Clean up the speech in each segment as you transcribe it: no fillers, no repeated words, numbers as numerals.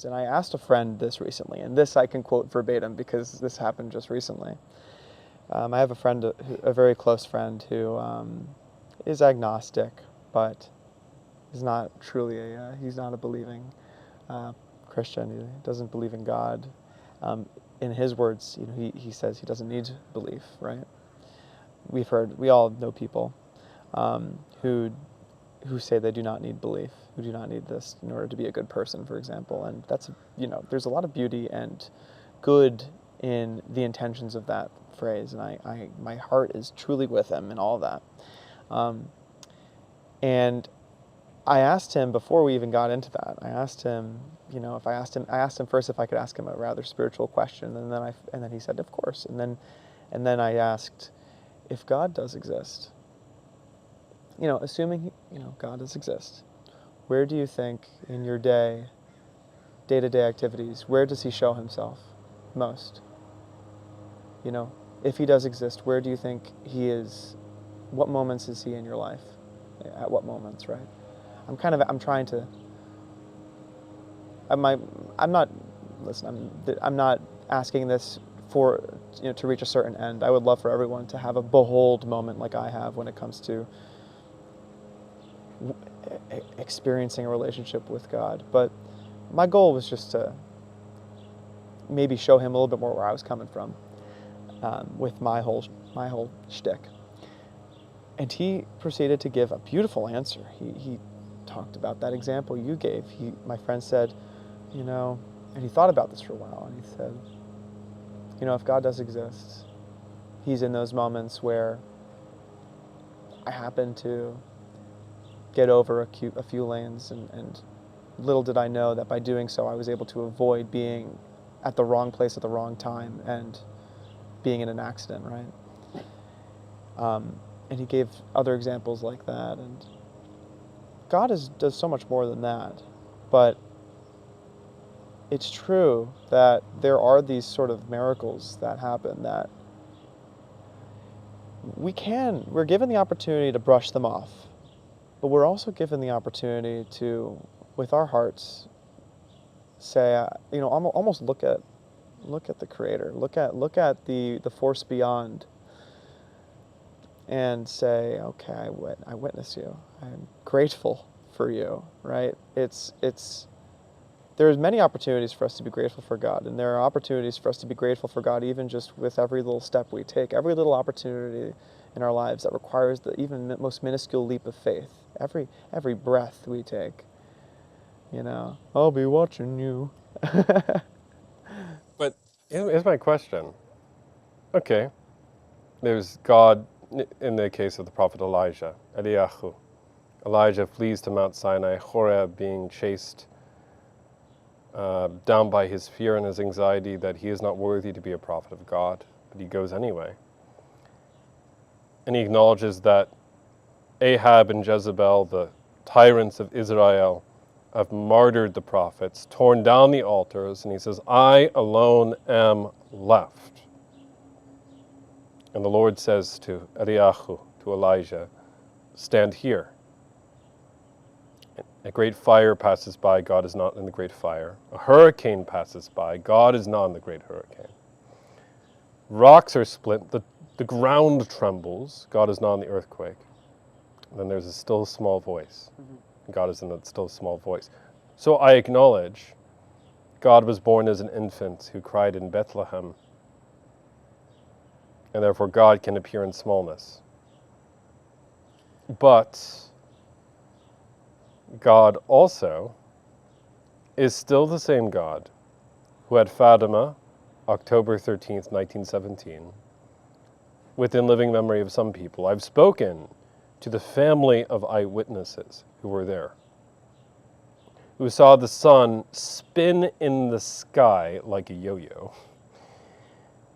questions. And I asked a friend this recently, and this I can quote verbatim because this happened just recently. I have a friend, a very close friend, who is agnostic, but is not truly he's not a believing Christian. He doesn't believe in God. In his words, he says he doesn't need belief, right? We all know people who say they do not need belief, who do not need this in order to be a good person, for example. And that's, there's a lot of beauty and good in the intentions of that phrase, and my heart is truly with him in all of that. And I asked him before we even got into that. I asked him, I asked him first if I could ask him a rather spiritual question, and then he said, of course. And then I asked, if God does exist, assuming God does exist, where do you think in your day-to-day activities, where does he show himself most? If he does exist, where do you think he is? What moments is he in your life? At what moments, right? I'm not asking this for, to reach a certain end. I would love for everyone to have a behold moment like I have when it comes to experiencing a relationship with God. But my goal was just to maybe show him a little bit more where I was coming from with my whole shtick. And he proceeded to give a beautiful answer. He talked about that example you gave. My friend said, and he thought about this for a while, and he said, if God does exist, he's in those moments where I happen to get over a few lanes, and little did I know that by doing so I was able to avoid being at the wrong place at the wrong time and being in an accident, right? And he gave other examples like that, and God does so much more than that. But it's true that there are these sort of miracles that happen that we're given the opportunity to brush them off, but we're also given the opportunity to, with our hearts, say, almost look at the Creator, look at the force beyond, and say, okay, I witness you. I'm grateful for you, right? There's many opportunities for us to be grateful for God, and there are opportunities for us to be grateful for God even just with every little step we take, every little opportunity in our lives that requires the even most minuscule leap of faith, every breath we take. I'll be watching you. But here's my question. Okay, there's God in the case of the prophet Elijah, Eliyahu. Elijah flees to Mount Sinai, Horeb, being chased down by his fear and his anxiety that he is not worthy to be a prophet of God, but he goes anyway. And he acknowledges that Ahab and Jezebel, the tyrants of Israel, have martyred the prophets, torn down the altars, and he says, I alone am left. And the Lord says to Eliyahu, to Elijah, stand here. A great fire passes by, God is not in the great fire. A hurricane passes by, God is not in the great hurricane. Rocks are split, the ground trembles, God is not in the earthquake. And then there's a still small voice. God is in that still small voice. So I acknowledge God was born as an infant who cried in Bethlehem, and therefore God can appear in smallness. But God also is still the same God who had Fatima, October 13th, 1917, within living memory of some people. I've spoken to the family of eyewitnesses who were there, who saw the sun spin in the sky like a yo-yo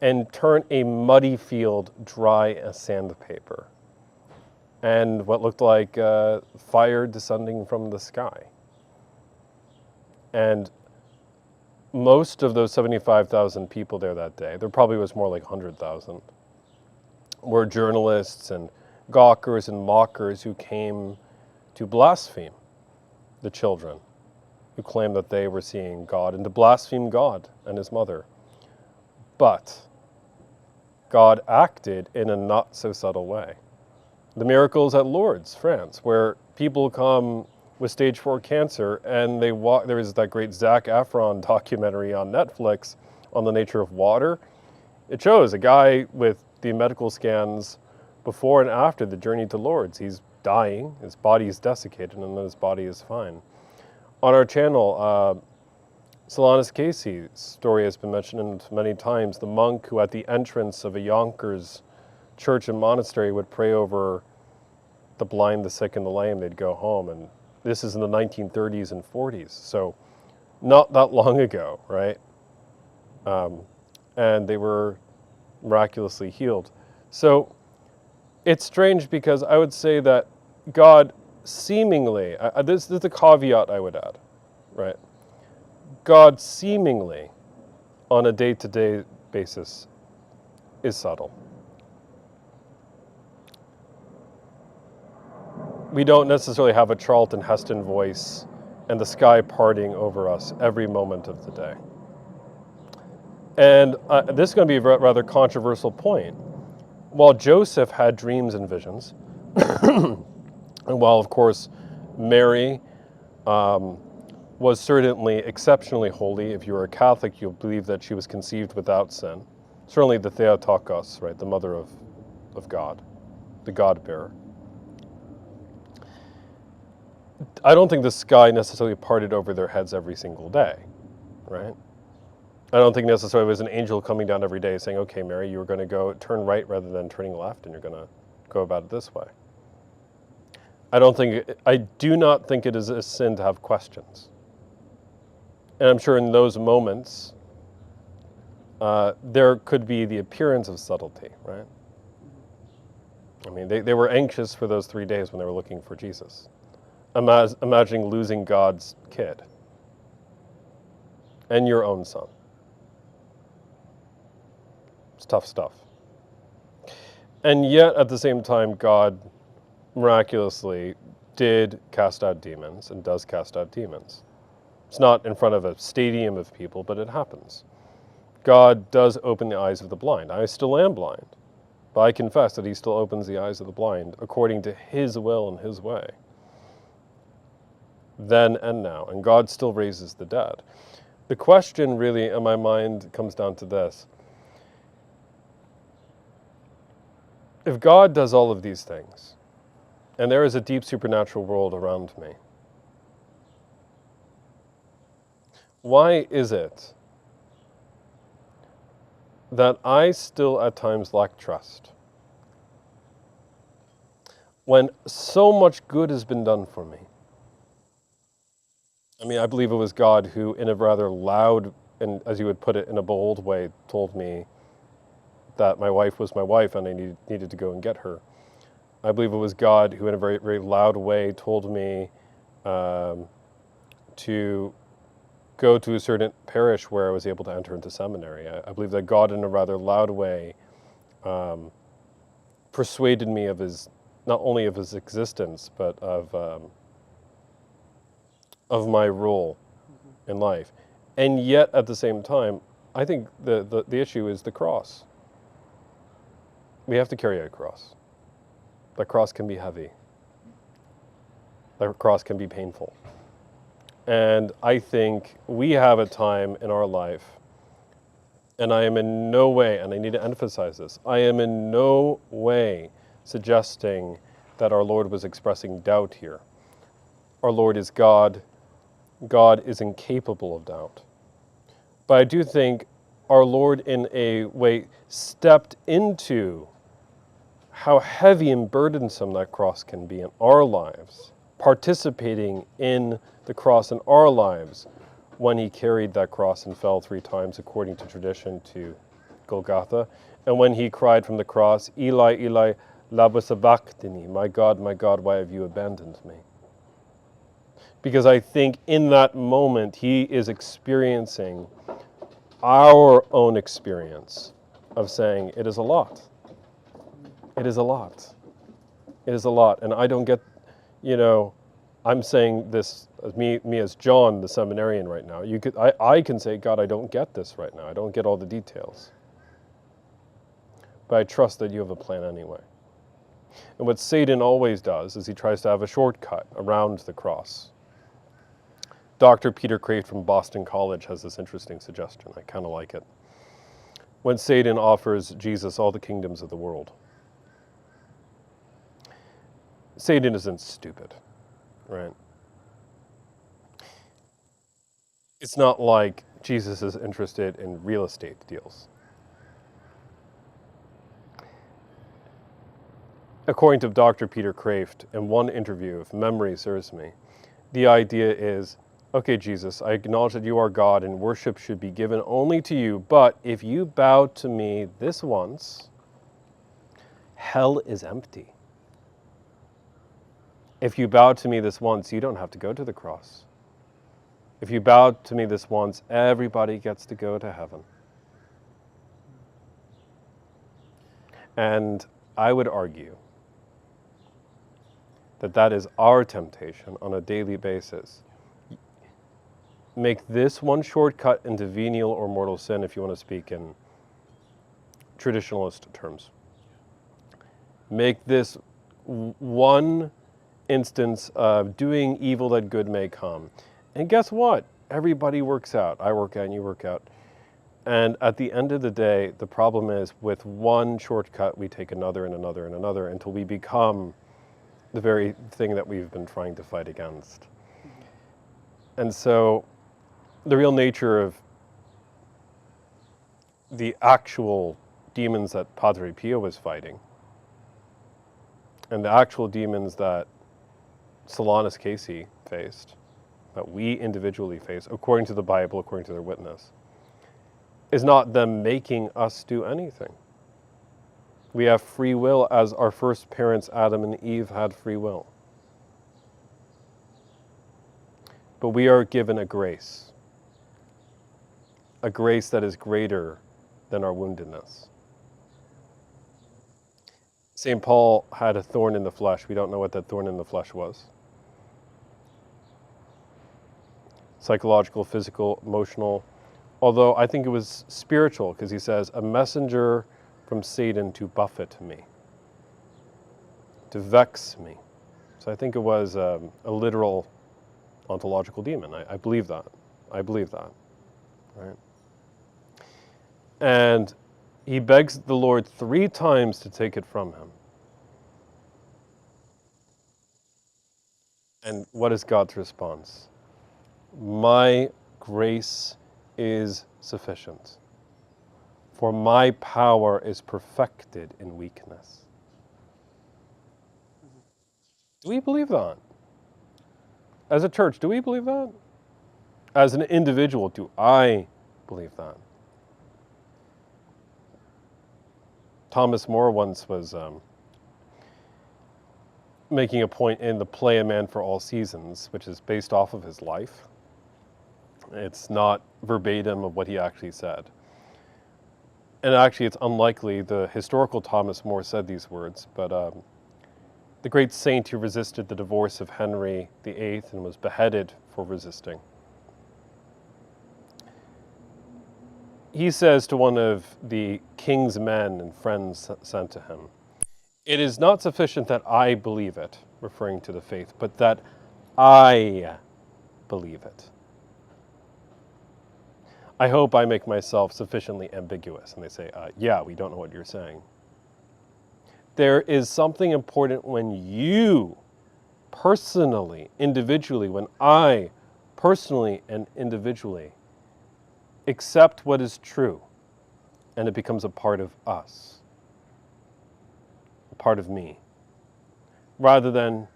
and turn a muddy field dry as sandpaper, and what looked like fire descending from the sky. And most of those 75,000 people there that day, there probably was more like 100,000, were journalists and gawkers and mockers who came to blaspheme the children who claimed that they were seeing God and to blaspheme God and his mother. But God acted in a not so subtle way. The miracles at Lourdes, France, where people come with stage 4 cancer and they walk. There is that great Zac Efron documentary on Netflix on the nature of water. It shows a guy with the medical scans before and after the journey to Lourdes. He's dying, his body is desiccated, and then his body is fine. On our channel, Solanus Casey's story has been mentioned many times. The monk who at the entrance of a Yonkers church and monastery would pray over the blind, the sick, and the lame. They'd go home, and this is in the 1930s and 40s, so not that long ago, right? And they were miraculously healed. So it's strange because I would say that God seemingly, this is the caveat I would add, right? God seemingly, on a day-to-day basis, is subtle. We don't necessarily have a Charlton Heston voice and the sky parting over us every moment of the day. And this is going to be a rather controversial point. While Joseph had dreams and visions, and while, of course, Mary was certainly exceptionally holy. If you were a Catholic, you'll believe that she was conceived without sin. Certainly the Theotokos, right, the mother of God, the God-bearer. I don't think the sky necessarily parted over their heads every single day, right? I don't think necessarily it was an angel coming down every day saying, okay, Mary, you're going to go turn right rather than turning left, and you're going to go about it this way. I do not think it is a sin to have questions. And I'm sure in those moments, there could be the appearance of subtlety, right? I mean, they were anxious for those 3 days when they were looking for Jesus. Imagining losing God's kid and your own son. It's tough stuff. And yet, at the same time, God miraculously did cast out demons and does cast out demons. It's not in front of a stadium of people, but it happens. God does open the eyes of the blind. I still am blind, but I confess that he still opens the eyes of the blind according to his will and his way. Then and now, and God still raises the dead. The question really in my mind comes down to this. If God does all of these things, and there is a deep supernatural world around me, why is it that I still at times lack trust? When so much good has been done for me. I mean, I believe it was God who, in a rather loud, and as you would put it, in a bold way, told me that my wife was my wife and I needed to go and get her. I believe it was God who, in a very, very loud way, told me to go to a certain parish where I was able to enter into seminary. I believe that God, in a rather loud way, persuaded me of his, not only of his existence, but of my role in life. And yet, at the same time, I think the issue is the cross. We have to carry a cross. That cross can be heavy. That cross can be painful. And I think we have a time in our life, and I am in no way, and I need to emphasize this, I am in no way suggesting that our Lord was expressing doubt here. Our Lord is God. God is incapable of doubt. But I do think our Lord, in a way, stepped into how heavy and burdensome that cross can be in our lives, participating in the cross in our lives when he carried that cross and fell 3 times, according to tradition, to Golgotha, and when he cried from the cross, Eli, Eli, lama sabachthani, my God, why have you abandoned me? Because I think in that moment, he is experiencing our own experience of saying, it is a lot. It is a lot. It is a lot. And I don't get, I'm saying this as me as John, the seminarian right now. I can say, God, I don't get this right now. I don't get all the details. But I trust that you have a plan anyway. And what Satan always does is he tries to have a shortcut around the cross. Dr. Peter Kraft from Boston College has this interesting suggestion. I kind of like it. When Satan offers Jesus all the kingdoms of the world, Satan isn't stupid, right? It's not like Jesus is interested in real estate deals. According to Dr. Peter Kraft, in one interview, if memory serves me, the idea is, okay, Jesus, I acknowledge that you are God and worship should be given only to you, but if you bow to me this once, hell is empty. If you bow to me this once, you don't have to go to the cross. If you bow to me this once, everybody gets to go to heaven. And I would argue that is our temptation on a daily basis. Make this one shortcut into venial or mortal sin, if you want to speak in traditionalist terms. Make this one instance of doing evil that good may come. And guess what? Everybody works out. I work out and you work out. And at the end of the day, the problem is with one shortcut, we take another and another and another until we become the very thing that we've been trying to fight against. And so the real nature of the actual demons that Padre Pio was fighting and the actual demons that Solanus Casey faced, that we individually face, according to the Bible, according to their witness, is not them making us do anything. We have free will as our first parents, Adam and Eve, had free will. But we are given a grace that is greater than our woundedness. St. Paul had a thorn in the flesh. We don't know what that thorn in the flesh was. Psychological, physical, emotional. Although I think it was spiritual, because he says, a messenger from Satan to buffet me, to vex me. So I think it was a literal ontological demon. I believe that. I believe that. Right? And he begs the Lord 3 times to take it from him. And what is God's response? My grace is sufficient, for my power is perfected in weakness. Do we believe that? As a church, do we believe that? As an individual, do I believe that? Thomas More once was making a point in the play A Man for All Seasons, which is based off of his life. It's not verbatim of what he actually said. And actually, it's unlikely the historical Thomas More said these words, but the great saint who resisted the divorce of Henry VIII and was beheaded for resisting. He says to one of the king's men and friends sent to him, "It is not sufficient that I believe it," referring to the faith, "but that I believe it. I hope I make myself sufficiently ambiguous." And they say, yeah, we don't know what you're saying. There is something important when you personally, individually, when I personally and individually accept what is true, and it becomes a part of us, a part of me, rather than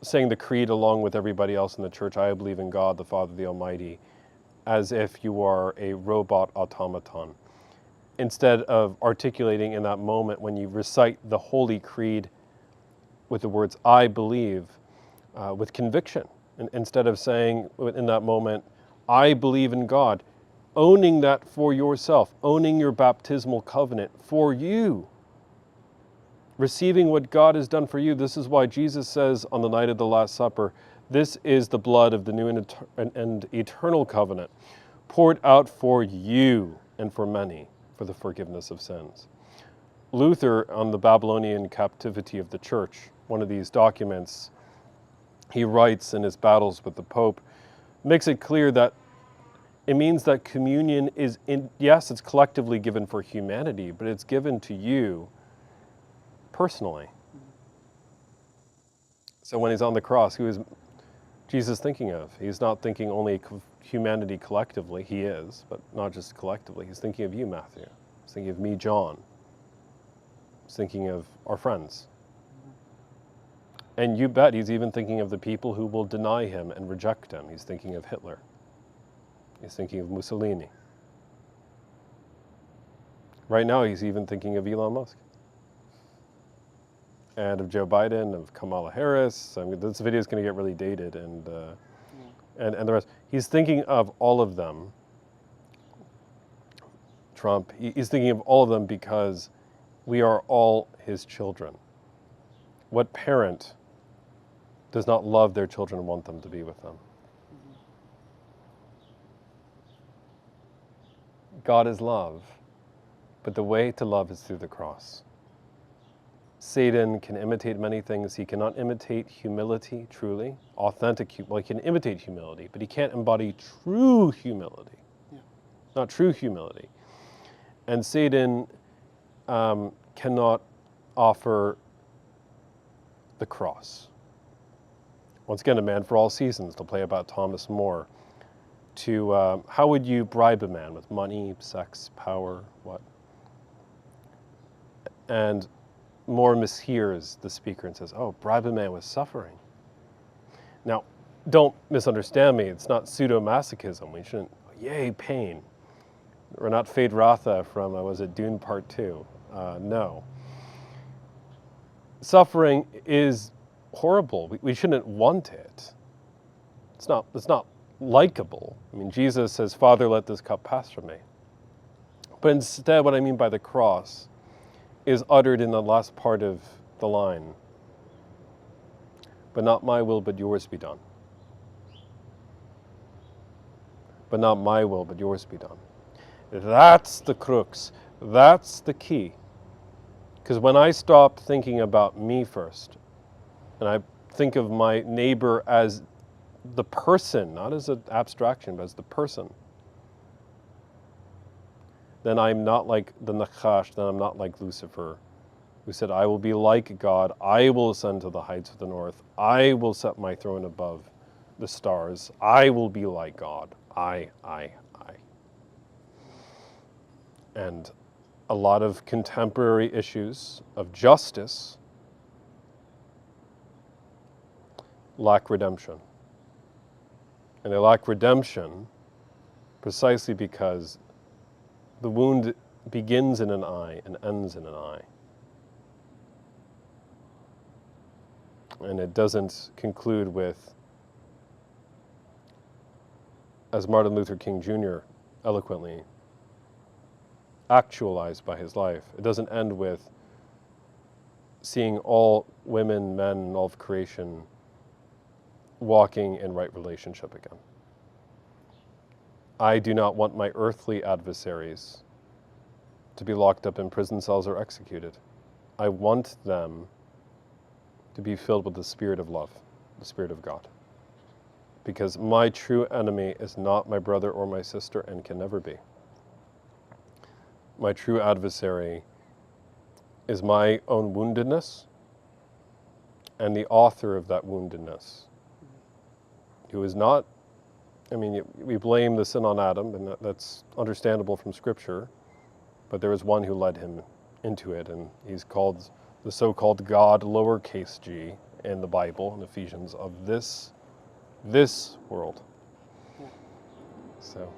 saying the creed along with everybody else in the church, I believe in God, the Father, the Almighty, as if you are a robot automaton, instead of articulating in that moment when you recite the Holy Creed with the words, I believe, with conviction. And instead of saying in that moment, I believe in God, owning that for yourself, owning your baptismal covenant for you. receiving what God has done for you. This is why Jesus says on the night of the Last Supper, this is the blood of the new and eternal covenant, poured out for you and for many for the forgiveness of sins. Luther, on the Babylonian captivity of the church, one of these documents he writes in his battles with the Pope, makes it clear that it means that communion is, yes, it's collectively given for humanity, but it's given to you personally. So when he's on the cross, who is Jesus thinking of? He's not thinking only humanity collectively. He is, but not just collectively. He's thinking of you, Matthew. He's thinking of me, John. He's thinking of our friends. And you bet he's even thinking of the people who will deny him and reject him. He's thinking of Hitler. He's thinking of Mussolini. Right now, he's even thinking of Elon Musk. And of Joe Biden, of Kamala Harris. I mean, this video is going to get really dated, and the rest. He's thinking of all of them. Trump. He's thinking of all of them because we are all his children. What parent does not love their children and want them to be with them? God is love, but the way to love is through the cross. Satan can imitate many things. He cannot imitate humility, truly. Well, he can imitate humility, but he can't embody true humility. Yeah. Not true humility. And Satan cannot offer the cross. Once again, a man for all seasons, to play about Thomas More. How would you bribe a man? With money, sex, power, what? And More mishears the speaker and says, oh, bribe a man with suffering. Now, don't misunderstand me. It's not pseudo-masochism. We shouldn't, yay, pain. We're not Fade Ratha from, was it Dune Part 2? No. Suffering is horrible. We shouldn't want it. It's not likable. I mean, Jesus says, Father, let this cup pass from me. But instead, what I mean by the cross is uttered in the last part of the line. But not my will, but yours be done. But not my will, but yours be done. That's the crux. That's the key. Because when I stop thinking about me first, and I think of my neighbor as the person, not as an abstraction, but as the person, then I'm not like the Nachash, then I'm not like Lucifer, who said, I will be like God, I will ascend to the heights of the north, I will set my throne above the stars, I will be like God, I. And a lot of contemporary issues of justice lack redemption. And they lack redemption precisely because the wound begins in an eye and ends in an eye. And it doesn't conclude with, as Martin Luther King Jr. eloquently actualized by his life, it doesn't end with seeing all women, men, and all of creation walking in right relationship again. I do not want my earthly adversaries to be locked up in prison cells or executed. I want them to be filled with the Spirit of love, the Spirit of God. Because my true enemy is not my brother or my sister and can never be. My true adversary is my own woundedness and the author of that woundedness, who is not, I mean, we blame the sin on Adam, and that's understandable from Scripture, but there is one who led him into it, and he's called the so-called God, lowercase g, in the Bible, in Ephesians, of this world. So.